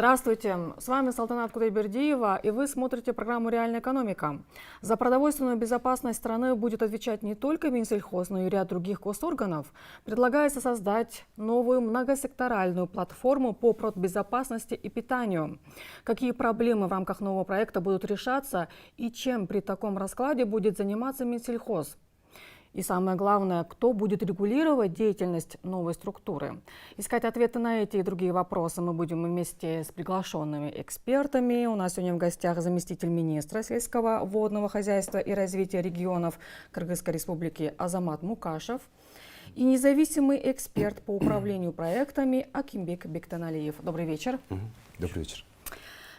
Здравствуйте, с вами Салтанат Кудайбердиева, и вы смотрите программу «Реальная экономика». За продовольственную безопасность страны будет отвечать не только Минсельхоз, но и ряд других госорганов. Предлагается создать новую многосекторальную платформу по продбезопасности и питанию. Какие проблемы в рамках нового проекта будут решаться и чем при таком раскладе будет заниматься Минсельхоз? И самое главное, кто будет регулировать деятельность новой структуры? Искать ответы на эти и другие вопросы мы будем вместе с приглашенными экспертами. У нас сегодня в гостях заместитель министра сельского водного хозяйства и развития регионов Кыргызской республики Азамат Мукашев и независимый эксперт по управлению проектами Акимбек Бектаналиев. Добрый вечер. Добрый вечер.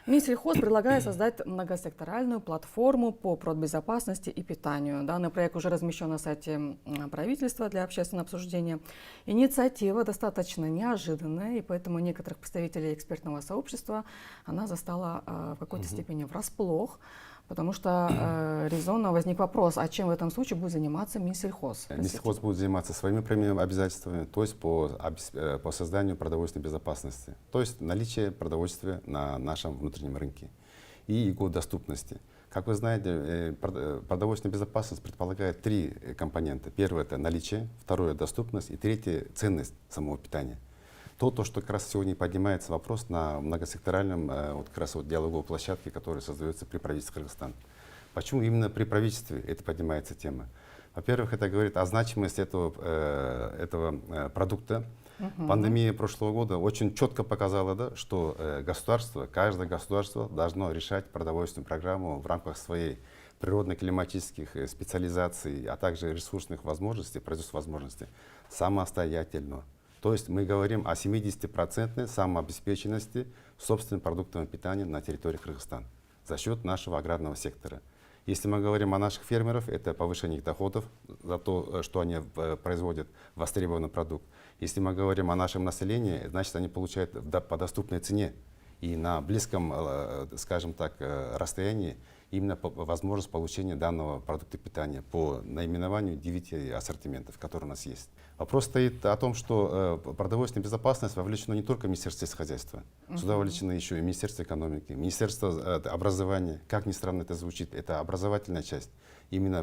Минсельхоз предлагает создать многосекторальную платформу по продбезопасности и питанию. Данный проект уже размещен на сайте правительства для общественного обсуждения. Инициатива достаточно неожиданная, и поэтому некоторых представителей экспертного сообщества она застала в какой-то степени врасплох, потому что резонно возник вопрос, а чем в этом случае будет заниматься Минсельхоз? Минсельхоз будет заниматься своими прямыми обязательствами, то есть по созданию продовольственной безопасности, то есть наличие продовольствия на нашем внутреннем рынке и его доступности. Как вы знаете, продовольственная безопасность предполагает три компонента. Первое — это наличие, второе — доступность и третье — ценность самого питания. То, что как раз сегодня поднимается вопрос на многосекторальном диалоговой площадке, которая создается при правительстве Кыргызстана. Почему именно при правительстве это поднимается тема? Во-первых, это говорит о значимости этого продукта. Пандемия прошлого года очень четко показала, да, что каждое государство должно решать продовольственную программу в рамках своей природно-климатических специализаций, а также ресурсных возможностей, производственных возможностей самостоятельно. То есть мы говорим о 70% самообеспеченности собственным продуктами питания на территории Кыргызстана за счет нашего аграрного сектора. Если мы говорим о наших фермерах, это повышение их доходов за то, что они производят востребованный продукт. Если мы говорим о нашем населении, значит, они получают по доступной цене и на близком, скажем так, расстоянии именно возможность получения данного продукта питания по наименованию 9 ассортиментов, которые у нас есть. Вопрос стоит о том, что продовольственная безопасность вовлечена не только Министерство сельскохозяйства, сюда вовлечено еще и Министерство экономики, Министерство образования. Как ни странно это звучит, это образовательная часть, именно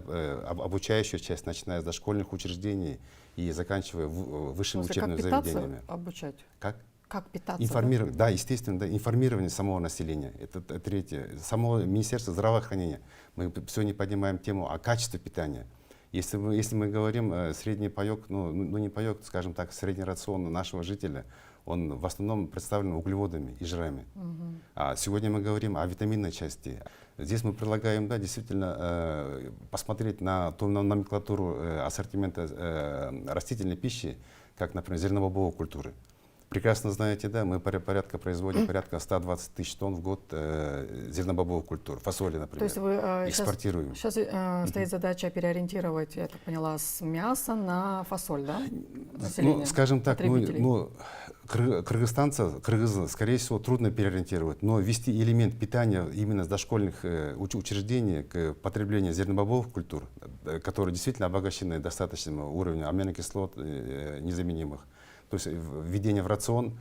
обучающая часть, начиная с дошкольных учреждений и заканчивая высшими учебными заведениями. Обучать? Как питаться? Информирование, да, естественно, да, информирование самого населения. Это третье. Само Министерство здравоохранения. Мы сегодня поднимаем тему о качестве питания. Если мы говорим средний паек, ну не паек, скажем так, средний рацион нашего жителя, он в основном представлен углеводами и жирами. А сегодня мы говорим о витаминной части. Здесь мы предлагаем, да, действительно посмотреть на ту номенклатуру ассортимента растительной пищи, как, например, зернобобовой культуры. Прекрасно знаете, да, мы производим порядка 120 тысяч тонн в год зернобобовых культур, фасоли, например. То есть вы экспортируем. Сейчас стоит задача переориентировать, я так поняла, с мяса на фасоль, да? Ну, скажем так, кыргызы, скорее всего, трудно переориентировать, но ввести элемент питания именно с дошкольных учреждений к потреблению зернобобовых культур, которые действительно обогащены достаточным уровнем аминокислот незаменимых. То есть введение в рацион,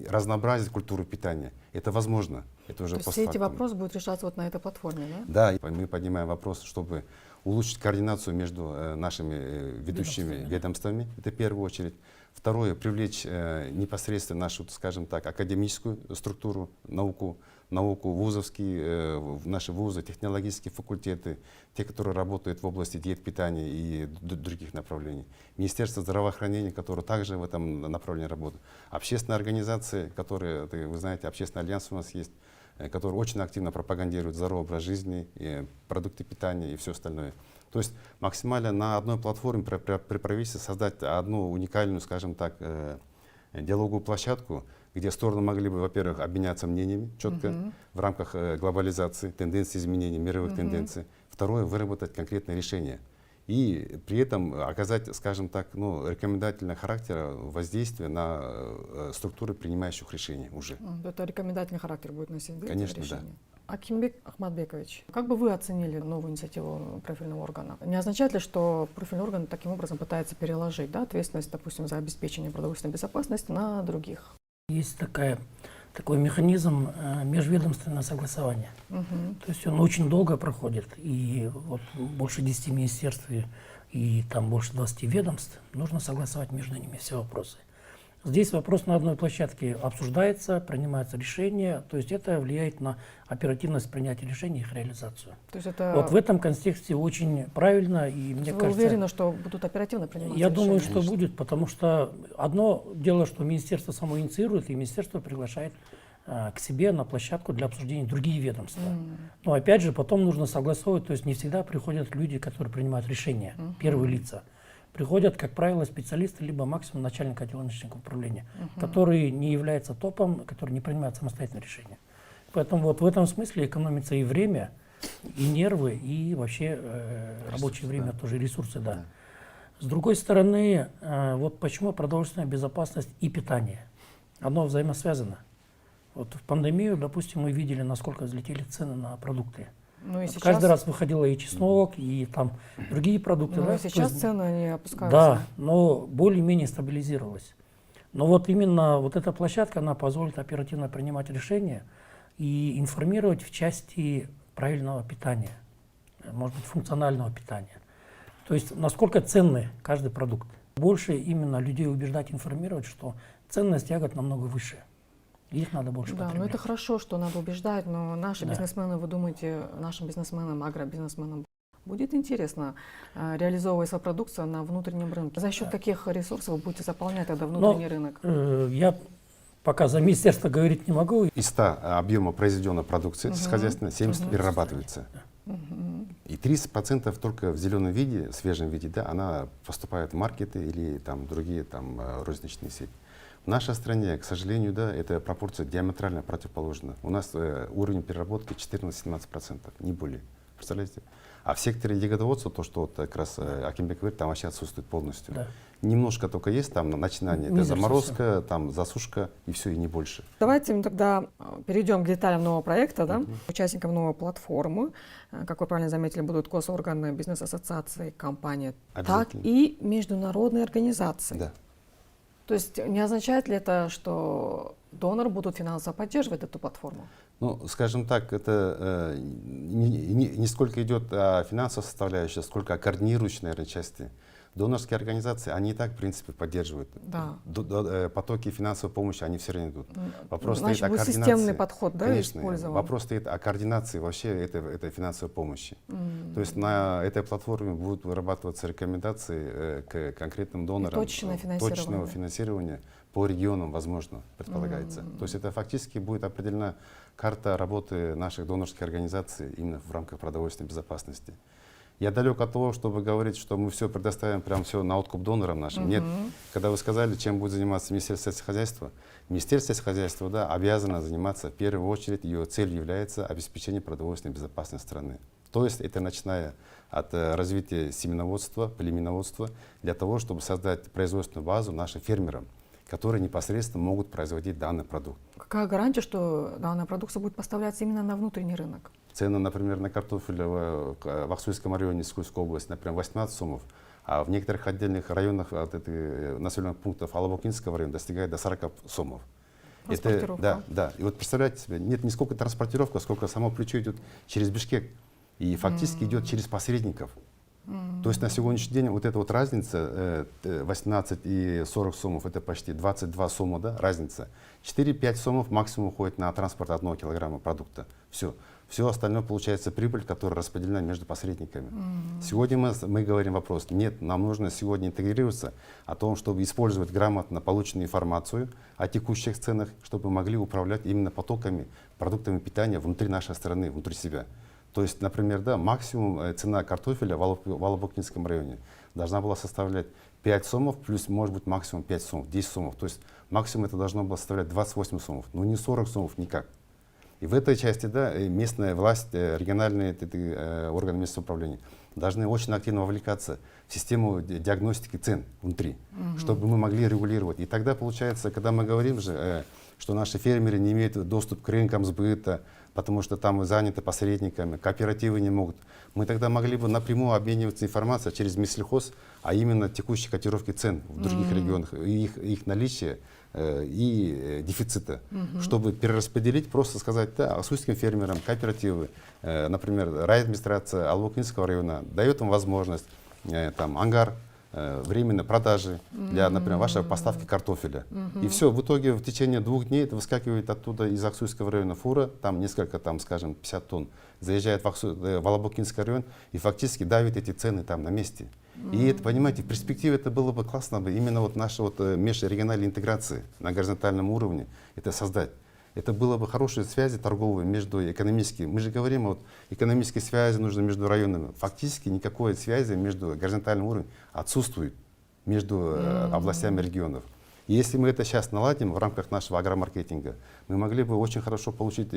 разнообразие культуры питания. Это возможно. Это уже то есть все эти вопросы будут решаться вот на этой платформе, да? Да, мы поднимаем вопрос, чтобы улучшить координацию между нашими ведущими ведомствами. Это в первую очередь. Второе, привлечь непосредственно нашу, скажем так, академическую структуру, науку вузовские, наши вузы, технологические факультеты, те, которые работают в области диет питания и других направлений. Министерство здравоохранения, которое также в этом направлении работает. Общественные организации, которые, вы знаете, Общественный альянс у нас есть, который очень активно пропагандирует здоровый образ жизни, продукты питания и все остальное. То есть максимально на одной платформе при правительстве создать одну уникальную, скажем так, диалоговую площадку, где стороны могли бы, во-первых, обменяться мнениями четко в рамках глобализации, тенденций изменений, мировых тенденций. Второе, выработать конкретные решения. И при этом оказать, скажем так, рекомендательного характера воздействие на структуры принимающих решений уже. Это рекомендательный характер будет носить, да? Конечно, да. Акимбек Ахматбекович, как бы вы оценили новую инициативу профильного органа? Не означает ли, что профильный орган таким образом пытается переложить, да, ответственность, допустим, за обеспечение продовольственной безопасности на других? Есть такая такой механизм межведомственного согласования. То есть он очень долго проходит, и вот больше 10 министерств и там больше 20 ведомств, нужно согласовать между ними все вопросы. Здесь вопрос на одной площадке обсуждается, принимается решение, то есть это влияет на оперативность принятия решений и их реализацию. То есть это Вот в этом контексте очень правильно, и мне вы кажется... уверены, что будут оперативно приниматься Я думаю, решения? что будет, потому что одно дело, что министерство само инициирует, и министерство приглашает к себе на площадку для обсуждения другие ведомства. Но опять же, потом нужно согласовывать, то есть не всегда приходят люди, которые принимают решения, первые лица. Приходят, как правило, специалисты, либо максимум начальник отдела начальника управления, который не является топом, который не принимает самостоятельное решение. Поэтому вот в этом смысле экономится и время, и нервы, и вообще рабочее время тоже, и ресурсы, да. С другой стороны, вот почему продовольственная безопасность и питание, оно взаимосвязано. Вот в пандемию, допустим, мы видели, насколько взлетели цены на продукты. Ну и Вот сейчас, каждый раз выходило и чеснок, и там другие продукты. ну да, и сейчас то есть, цены не опускаются. да, но более-менее стабилизировалось. Но вот именно вот эта площадка, она позволит оперативно принимать решения и информировать в части правильного питания, может быть, функционального питания. То есть насколько ценный каждый продукт. Больше именно людей убеждать, информировать, что ценность ягод намного выше. Их надо больше Да, но потреблять. это хорошо, что надо убеждать, но наши Да. бизнесмены, вы думаете, нашим бизнесменам, агробизнесменам будет интересно реализовывать свою продукцию на внутреннем рынке? За счет каких ресурсов вы будете заполнять тогда внутренний рынок? Я пока за министерство говорить не могу. Из 100 объема произведенной продукции сельскохозяйственной 70 перерабатывается. И 30% только в зеленом виде, в свежем виде, да, она поступает в маркеты или там, другие там, розничные сети. В нашей стране, к сожалению, да, эта пропорция диаметрально противоположна. У нас уровень переработки 14-17%, не более. Представляете? А в секторе ягодоводства, то, что вот как раз Акимбек говорит, там вообще отсутствует полностью. Да. Немножко только есть там начинание. Это Мизер заморозка, там засушка и все, и не больше. Давайте мы тогда перейдем к деталям нового проекта. Да? Участникам новой платформы, как вы правильно заметили, будут госорганы, бизнес-ассоциации, компании, так Обязательно. и международные организации. Да. То есть не означает ли это, что доноры будут финансово поддерживать эту платформу? Ну, скажем так, это не сколько идет о финансовой составляющей, сколько о координирующей, наверное, части. Донорские организации, они и так, в принципе, поддерживают. Да. Потоки финансовой помощи, они все время идут. Вопрос Значит, стоит о будет координации. системный подход, да, Конечно, использован? вопрос стоит о координации вообще этой финансовой помощи. То есть на этой платформе будут вырабатываться рекомендации к конкретным донорам. точечное финансирование. Точного финансирования по регионам, возможно, предполагается. То есть это фактически будет определена карта работы наших донорских организаций именно в рамках продовольственной безопасности. Я далек от того, чтобы говорить, что мы все предоставим, прям все на откуп донорам нашим. Нет. Когда вы сказали, чем будет заниматься Министерство сельского хозяйства, Министерство сельского хозяйства, да, обязано заниматься, в первую очередь, ее целью является обеспечение продовольственной безопасности страны. То есть это начиная от развития семеноводства, племеноводства, для того, чтобы создать производственную базу нашим фермерам, которые непосредственно могут производить данный продукт. Какая гарантия, что данная продукция будет поставляться именно на внутренний рынок? Цены, например, на картофель в Аксуйском районе Искульской области, например, 18 сомов, а в некоторых отдельных районах населенных пунктов Алабокинского района достигает до 40 сомов. Транспортировка. Да. И вот представляете себе, нет не сколько транспортировка, сколько само плечо идет через Бишкек и фактически идет через посредников. То есть на сегодняшний день вот эта вот разница 18 и 40 сомов, это почти 22 сома, да, разница. 4-5 сомов максимум уходит на транспорт 1 килограмма продукта. Все. Все остальное получается прибыль, которая распределена между посредниками. Сегодня мы говорим вопрос, нет, нам нужно сегодня интегрироваться о том, чтобы использовать грамотно полученную информацию о текущих ценах, чтобы мы могли управлять именно потоками, продуктами питания внутри нашей страны, внутри себя. То есть, например, да, максимум цена картофеля в Алабокинском районе должна была составлять 5 сомов, плюс, может быть, максимум 5 сомов, 10 сомов. То есть максимум это должно было составлять 28 сомов, но не 40 сомов никак. И в этой части, да, местная власть, региональные органы местного управления должны очень активно вовлекаться в систему диагностики цен внутри, чтобы мы могли регулировать. И тогда, получается, когда мы говорим же что наши фермеры не имеют доступ к рынкам сбыта, потому что там заняты посредниками, кооперативы не могут. Мы тогда могли бы напрямую обмениваться информацией через Минсельхоз, а именно текущие котировки цен в других регионах, их наличие и дефицита, чтобы перераспределить, просто сказать, да, ассурским фермерам, кооперативы, например, райадминистрация Албукинского района дает им возможность, там, ангар, временной продажи для, например, вашей поставки картофеля. И все, в итоге в течение 2 дней это выскакивает оттуда из Аксуйского района фура, там несколько, там, скажем, 50 тонн, заезжает в Алабукинский район и фактически давит эти цены там на месте. И это, понимаете, в перспективе это было бы классно, именно вот наша вот межрегиональная интеграция на горизонтальном уровне, это создать. Это было бы хорошие связи торговые между экономическими. Мы же говорим, вот экономические связи нужны между районами. Фактически никакой связи между горизонтальным уровнем отсутствует между областями регионов. И если мы это сейчас наладим в рамках нашего агромаркетинга, мы могли бы очень хорошо получить,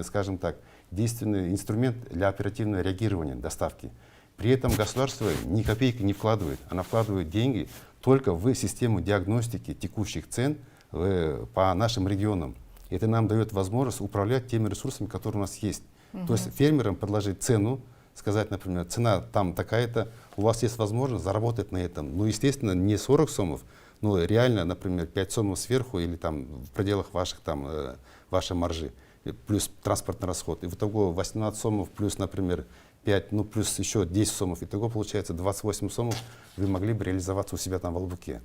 скажем так, действенный инструмент для оперативного реагирования доставки. При этом государство ни копейки не вкладывает, оно вкладывает деньги только в систему диагностики текущих цен по нашим регионам. Это нам дает возможность управлять теми ресурсами, которые у нас есть. То есть фермерам предложить цену, сказать, например, цена там такая-то, у вас есть возможность заработать на этом. Ну, естественно, не 40 сомов, но реально, например, 5 сомов сверху или там в пределах ваших, там, вашей маржи, плюс транспортный расход. И в итоге 18 сомов плюс, например, 5, ну плюс еще 10 сомов. Итого получается 28 сомов вы могли бы реализоваться у себя там в Албуке.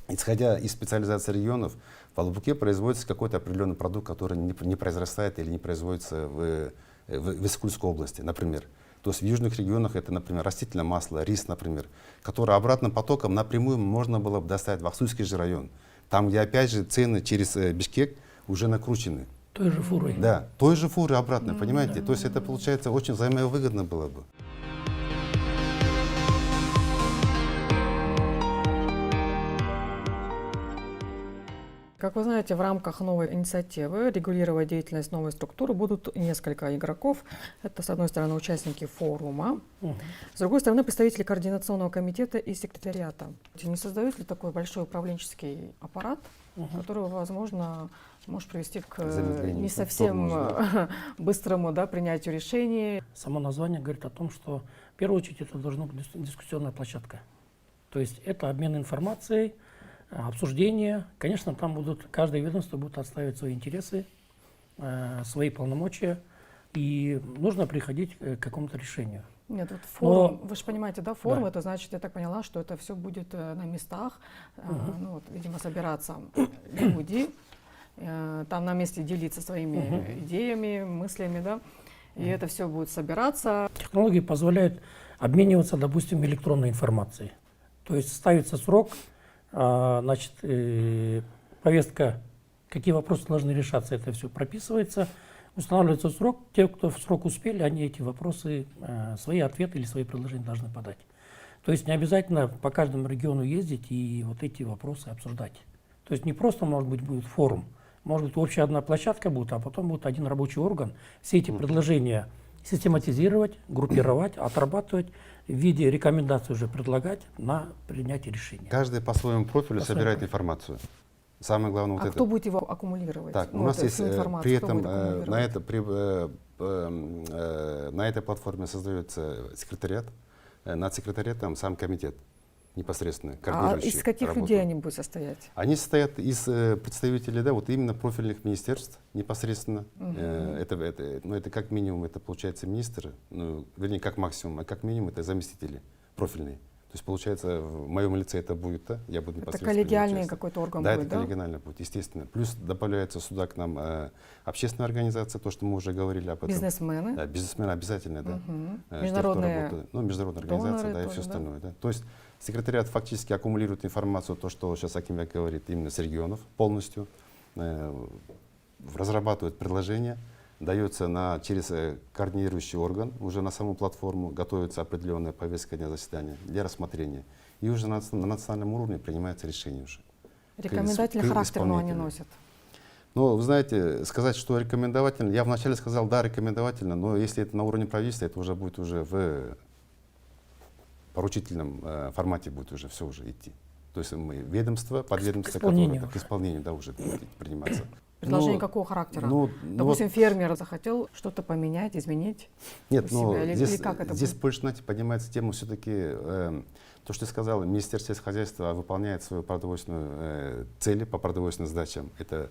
Исходя из специализации регионов, в Албуке производится какой-то определенный продукт, который не произрастает или не производится в Искульской области, например. То есть в южных регионах это, например, растительное масло, рис, например, которое обратным потоком напрямую можно было бы доставить в Аксуйский же район. Там, где опять же цены через Бишкек уже накручены. Той же фурой. Да, той же фуры обратно, понимаете? То есть это получается очень взаимовыгодно было бы. Как вы знаете, в рамках новой инициативы регулировать деятельность новой структуры будут несколько игроков. Это, с одной стороны, участники форума, с другой стороны, представители координационного комитета и секретариата. Не создают ли такой большой управленческий аппарат, который, возможно, может привести к не совсем быстрому, да, принятию решений? Само название говорит о том, что в первую очередь это должна быть дискуссионная площадка. То есть это обмен информацией, обсуждение. Конечно, там каждое ведомство будет отстаивать свои интересы, свои полномочия, и нужно приходить к какому-то решению. Нет, вот форум, вы же понимаете, да, форум, это значит, я так поняла, что это все будет на местах, ну, вот, видимо, собираться люди, там на месте делиться своими идеями, мыслями, да, и это все будет собираться. Технологии позволяют обмениваться, допустим, электронной информацией. То есть ставится срок, значит, повестка, какие вопросы должны решаться, это все прописывается, устанавливается срок. Те, кто в срок успели, они эти вопросы, свои ответы или свои предложения должны подать. То есть не обязательно по каждому региону ездить и вот эти вопросы обсуждать. То есть не просто, может быть, будет форум, может быть, общая одна площадка будет, а потом будет один рабочий орган. Все эти предложения систематизировать, группировать, отрабатывать, в виде рекомендаций уже предлагать на принятие решения. Каждый по своему профилю собирает информацию. Самое главное вот это. Кто будет его аккумулировать? Так, ну, у нас есть при этом на этой платформе создается секретариат, над секретариатом сам комитет непосредственно координирующий. А из каких работу. людей они будут состоять? Они состоят из представителей, да, вот именно профильных министерств непосредственно. Это как минимум, это получается министр, ну, вернее, как максимум, а как минимум это заместители профильные. То есть, получается, в моем лице это будет, да, я буду непосредственно. Это коллегиальный какой-то орган да, будет, это коллегиально будет, естественно. Плюс добавляется сюда к нам общественная организация, то, что мы уже говорили об этом. Бизнесмены? Да, бизнесмены обязательно, да. Международные, международная организация, да, и все остальное. Да. То есть секретариат фактически аккумулирует информацию, то, что сейчас Акимбек говорит, именно с регионов полностью, разрабатывает предложения, дается через координирующий орган, уже на саму платформу готовится определенная повестка дня заседания для рассмотрения. И уже на национальном уровне принимается решение уже. Рекомендательный характер, но они носят. Ну, вы знаете, сказать, что рекомендовательно, я вначале сказал, да, рекомендовательно, но если это на уровне правительства, это уже будет уже в поручительном формате будет уже все уже идти. То есть мы ведомство, подведомство, исполнению которое к исполнению, да, уже будет приниматься. Предложение Ну, какого характера? ну, Допустим, фермер захотел что-то поменять, изменить Нет, у но себя, или здесь, как это здесь будет? больше, знаете, поднимается тема все-таки, то, что я сказал, Министерство сельского хозяйства выполняет свою продовольственную цели по продовольственным задачам. Это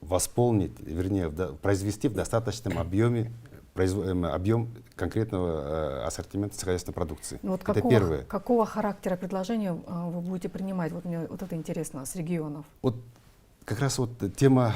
восполнить, вернее, произвести в достаточном объеме объем конкретного ассортимента сельскохозяйственной продукции. Ну, вот Это первое. какого характера предложения вы будете принимать? Вот мне вот это интересно, с регионов. Вот как раз вот тема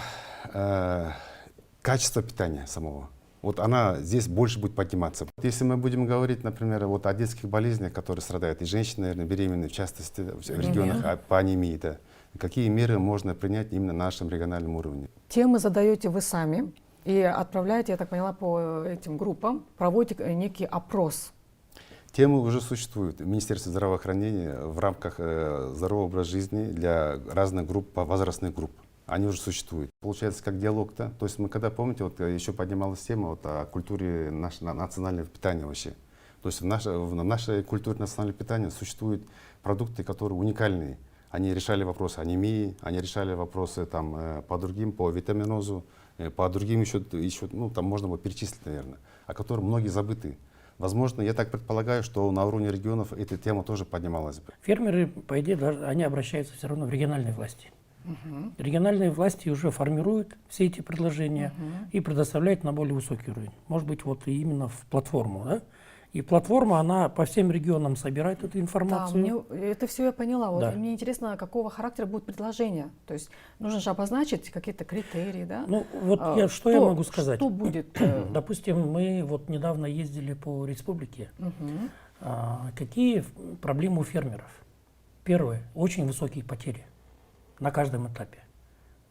качества питания самого. Вот она здесь больше будет подниматься. Если мы будем говорить, например, вот о детских болезнях, которые страдают, и женщины, наверное, беременные, в частности, в регионах по анемии, да, какие меры можно принять именно на нашем региональном уровне? Темы задаете вы сами и отправляете, я так поняла, по этим группам, проводите некий опрос. Темы уже существуют. В Министерстве здравоохранения в рамках здорового образа жизни для разных групп, возрастных групп. Они уже существуют. Получается, как диалог-то. То есть мы когда, помните, вот еще поднималась тема вот, о культуре нашего национального питания вообще. То есть в нашей культуре национального питания существуют продукты, которые уникальные. Они решали вопросы анемии, они решали вопросы там, по другим, по витаминозу, по другим еще ну, там можно было перечислить, наверное, о которых многие забыты. Возможно, я так предполагаю, что на уровне регионов эта тема тоже поднималась бы. Фермеры, по идее, они обращаются все равно в региональные власти. Региональные власти уже формируют все эти предложения и предоставляют на более высокий уровень. Может быть, вот именно в платформу. Да? И платформа, она по всем регионам собирает эту информацию. Да, это все я поняла. Вот Да. мне интересно, какого характера будут предложения. То есть нужно же обозначить какие-то критерии, да? Ну, вот что я могу сказать? Что будет? Допустим, мы вот недавно ездили по республике. Какие проблемы у фермеров? Первое, очень высокие потери на каждом этапе.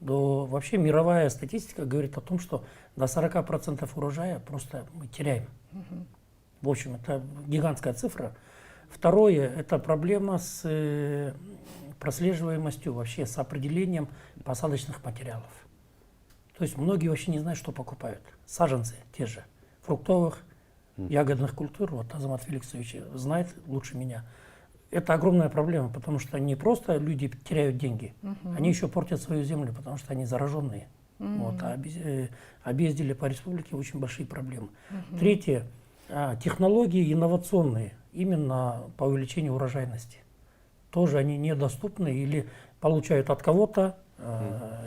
Вообще мировая статистика говорит о том, что до 40% урожая просто мы теряем. В общем, это гигантская цифра. Второе, это проблема с прослеживаемостью, вообще с определением посадочных материалов. То есть многие вообще не знают, что покупают. Саженцы те же, фруктовых, ягодных культур, вот Азамат Феликсович знает лучше меня. Это огромная проблема, потому что не просто люди теряют деньги, они еще портят свою землю, потому что они зараженные. Вот, объездили по республике, очень большие проблемы. Третье, технологии инновационные, именно по увеличению урожайности. Тоже они недоступны или получают от кого-то,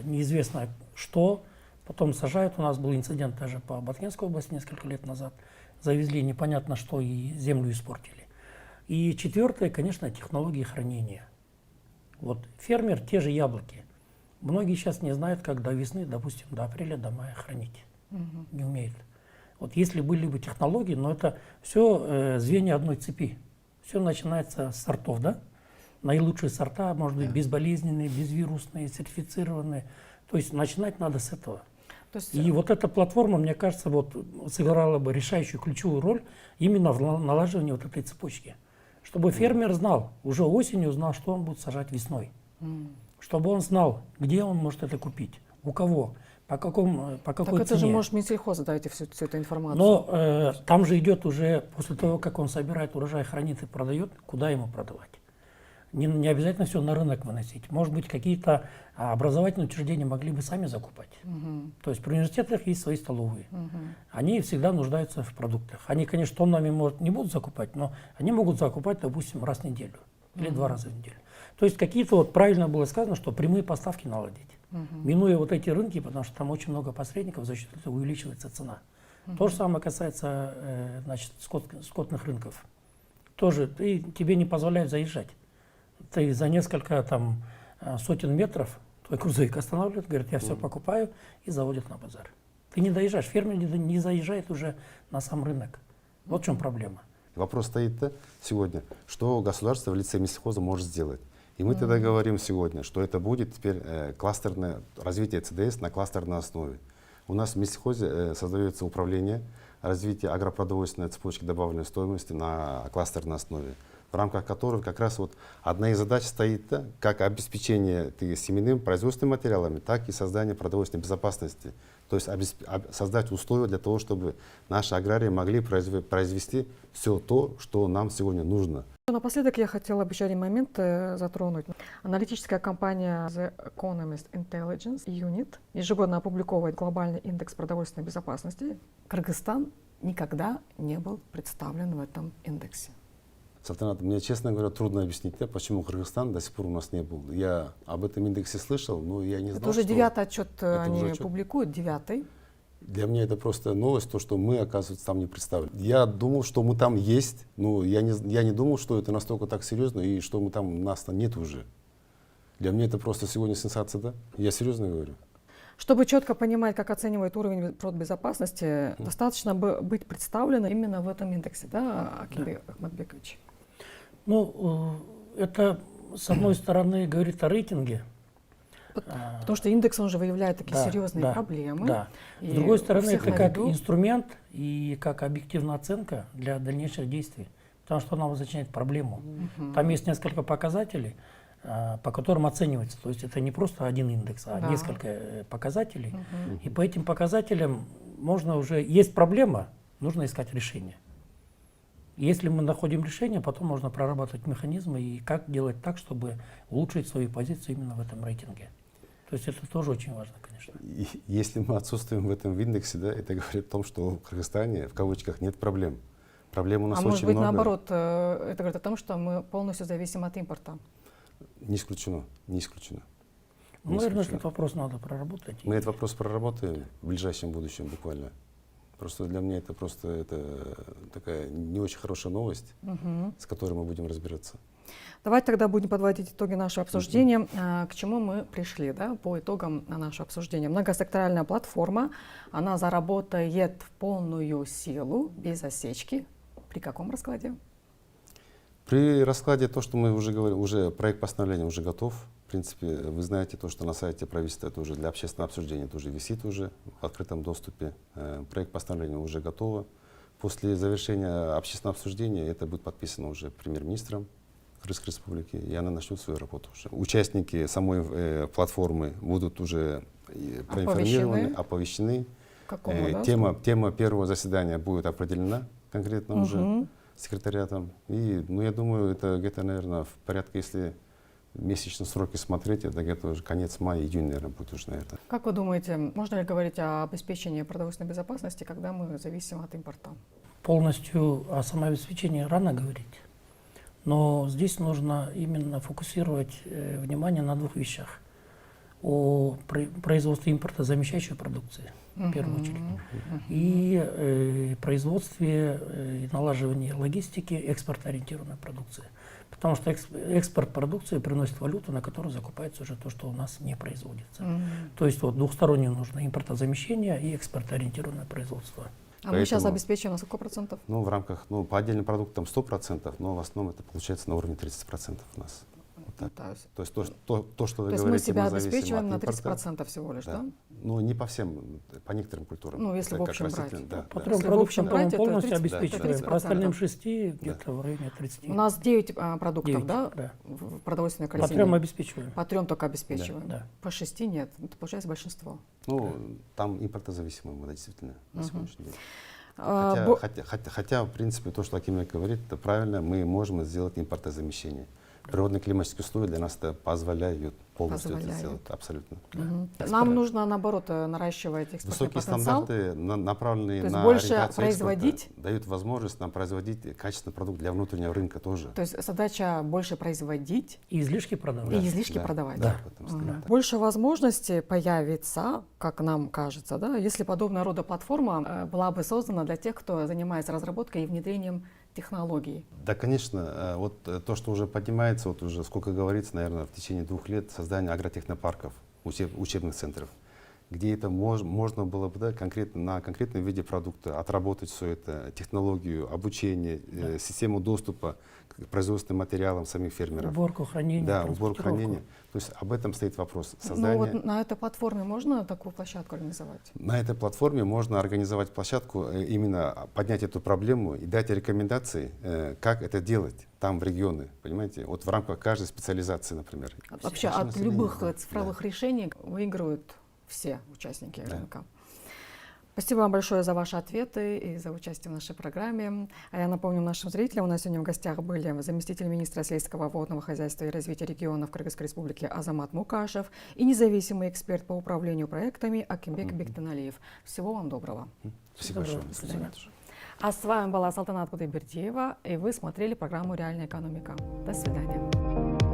неизвестно что, потом сажают. У нас был инцидент даже по Баткенской области несколько лет назад. Завезли непонятно что и землю испортили. И четвертое, конечно, технологии хранения. Вот фермер, те же яблоки. Многие сейчас не знают, как до весны, допустим, до апреля, до мая хранить. Не умеют. Вот если были бы технологии, но это все звенья одной цепи. Все начинается с сортов, да? Наилучшие сорта, может быть, безболезненные, безвирусные, сертифицированные. То есть начинать надо с этого. То есть, И вот эта платформа, мне кажется, вот сыграла бы решающую ключевую роль именно в налаживании вот этой цепочки. Чтобы фермер знал, уже осенью знал, что он будет сажать весной. Чтобы он знал, где он может это купить, у кого, по какой так цене. это же, может, Минсельхоз дайте всю эту информацию. Но там же идет уже, после того, как он собирает урожай, хранит и продает, куда ему продавать. Не обязательно все на рынок выносить. Может быть, какие-то образовательные учреждения могли бы сами закупать. То есть при университетах есть свои столовые. Они всегда нуждаются в продуктах. Они, конечно, тоннами, может, не будут закупать, но они могут закупать, допустим, раз в неделю или 2 раза в неделю. То есть какие-то, вот правильно было сказано, что прямые поставки наладить. Минуя вот эти рынки, потому что там очень много посредников, за счет этого увеличивается цена. То же самое касается значит, скотных рынков. Тоже тебе не позволяют заезжать. Ты за несколько там, сотен метров твой грузовик останавливает, говорит, я все покупаю, и заводит на базар. Ты не доезжаешь, фермер не заезжает уже на сам рынок. Вот в чем проблема. Вопрос стоит сегодня, что государство в лице Минсельхоза может сделать. И мы тогда говорим сегодня, что это будет теперь кластерное развитие ЦДС на кластерной основе. У нас в Минсельхозе создается управление развития агропродовольственной цепочки добавленной стоимости на кластерной основе. в рамках которых как раз вот одна из задач стоит, да, как обеспечение семенными производственными материалами, так и создание продовольственной безопасности. То есть создать условия для того, чтобы наши аграрии могли произвести все то, что нам сегодня нужно. Напоследок я хотела бы еще один момент затронуть. Аналитическая компания The Economist Intelligence Unit ежегодно опубликовывает глобальный индекс продовольственной безопасности. Кыргызстан никогда не был представлен в этом индексе. Салтанат, мне, честно говоря, трудно объяснить, да, почему Кыргызстан до сих пор у нас не был. Я об этом индексе слышал, но я не знал, Это уже что... 9-й отчет это они уже отчет. публикуют, 9-й. Для меня это просто новость, то, что мы, оказывается, там не представлены. Я думал, что мы там есть, но я не думал, что это настолько так серьезно, и что мы там, нас там нет уже. Для меня это просто сегодня сенсация, да? Я серьезно говорю. Чтобы четко понимать, как оценивает уровень продбезопасности, достаточно быть представленным именно в этом индексе, да, Акимбек Ахматбекович? Ну, это, с одной стороны, говорит о рейтинге. Потому что индекс, он же выявляет такие Да, серьезные да, проблемы. Да. И С другой у стороны, всех это на как виду. инструмент и как объективная оценка для дальнейших действий, потому что она обозначает проблему. Там есть несколько показателей, по которым оценивается. То есть это не просто один индекс, а Да. несколько показателей. И по этим показателям можно уже... Есть проблема, нужно искать решение. Если мы находим решение, потом можно прорабатывать механизмы и как делать так, чтобы улучшить свою позицию именно в этом рейтинге. То есть это тоже очень важно, конечно. И если мы отсутствуем в этом индексе, да, это говорит о том, что в Кыргызстане, в кавычках, нет проблем. Проблем у нас А очень может быть, много. наоборот, это говорит о том, что мы полностью зависим от импорта. Не исключено, не исключено. Ну, Не наверное, исключено. этот вопрос надо проработать. Мы этот вопрос проработаем в ближайшем будущем буквально. Просто для меня это просто такая не очень хорошая новость, с которой мы будем разбираться. Давайте тогда будем подводить итоги нашего обсуждения. К чему мы пришли, да, по итогам нашего обсуждения. Многосекторальная платформа, она заработает в полную силу, без осечки. При каком раскладе? При раскладе то, что мы уже говорили, уже проект постановления уже готов. В принципе, вы знаете то, что на сайте правительства это уже для общественного обсуждения тоже висит уже в открытом доступе. Проект постановления уже готово. После завершения общественного обсуждения это будет подписано уже премьер-министром Кыргызской Республики, и она начнет свою работу уже. Участники самой платформы будут уже проинформированы, оповещены. Какому, да? Тема первого заседания будет определена конкретно уже секретариатом. И, ну, я думаю, это где-то, наверное, в порядке, если месячные сроки смотреть, это где-то уже конец мая, июнь, наверное, будет уже, наверное. Как вы думаете, можно ли говорить о обеспечении продовольственной безопасности, когда мы зависим от импорта? Полностью о самообеспечении рано говорить. Но здесь нужно именно фокусировать внимание на двух вещах. О производстве импортозамещающей продукции, в первую очередь, и производстве и налаживании логистики экспортоориентированной продукции. Потому что экспорт продукции приносит валюту, на которую закупается уже то, что у нас не производится. То есть вот двухсторонне нужно импортозамещение и экспортоориентированное производство. А мы сейчас обеспечиваем на сколько процентов? Ну, в рамках, ну, по отдельным продуктам 100%, но в основном это получается на уровне 30% у нас. Вот так. То есть то, что вы То есть говорите, мы себя зависим обеспечиваем от на импорта. 30% всего лишь, да? Ну, не по всем, по некоторым культурам. Ну, если Это в как общем брать. растительные, да, По да. трем Если в общем продуктам, брать, по-моему, это полностью 30, обеспечиваем. это По остальным 30%. 6 где-то в районе 30. У нас 9 продуктов, 9, да, да. в продовольственной По корзине? трем обеспечиваем. По 3 только обеспечиваем. Да. По 6 нет. Это получается большинство. Ну, там импортозависимые мы, действительно, на сегодняшний день. А, Хотя, в принципе, то, что Акимбек говорит, это правильно, мы можем сделать импортозамещение. Природные климатические условия для нас это позволяют полностью это сделать. Абсолютно. Нам нужно, наоборот, наращивать экспортный Высокие потенциал. стандарты, направленные То есть на больше ориентацию производить? экспорта, дают возможность нам производить качественный продукт для внутреннего рынка тоже. То есть задача больше производить И излишки продавать. и излишки продавать. Да, в этом смысле, да. Больше возможностей появится, как нам кажется, да, если подобного рода платформа была бы создана для тех, кто занимается разработкой и внедрением технологий. Да, конечно. Вот то, что уже поднимается, вот уже сколько говорится, наверное, в течение 2 лет создание агротехнопарков, учебных центров. где это можно было бы, да, конкретно, на конкретном виде продукта отработать все это, технологию, обучение, систему доступа к производственным материалам самих фермеров. Уборку, хранение, Да, уборку, транспортировку. хранение. То есть об этом стоит вопрос. Ну Создание. вот на этой платформе можно такую площадку организовать? На этой платформе можно организовать площадку, именно поднять эту проблему и дать рекомендации, как это делать там в регионы, понимаете? Вот в рамках каждой специализации, например. Вообще Наше от население, любых да, цифровых решений выигрывают все участники Да. рынка. Спасибо вам большое за ваши ответы и за участие в нашей программе. А я напомню нашим зрителям, у нас сегодня в гостях были заместитель министра сельского водного хозяйства и развития регионов Кыргызской республики Азамат Мукашев и независимый эксперт по управлению проектами Акимбек Бектаналиев. Всего вам доброго. Спасибо большое. До свидания. А с вами была Салтанат Кудайбердиева, и вы смотрели программу «Реальная экономика». До свидания.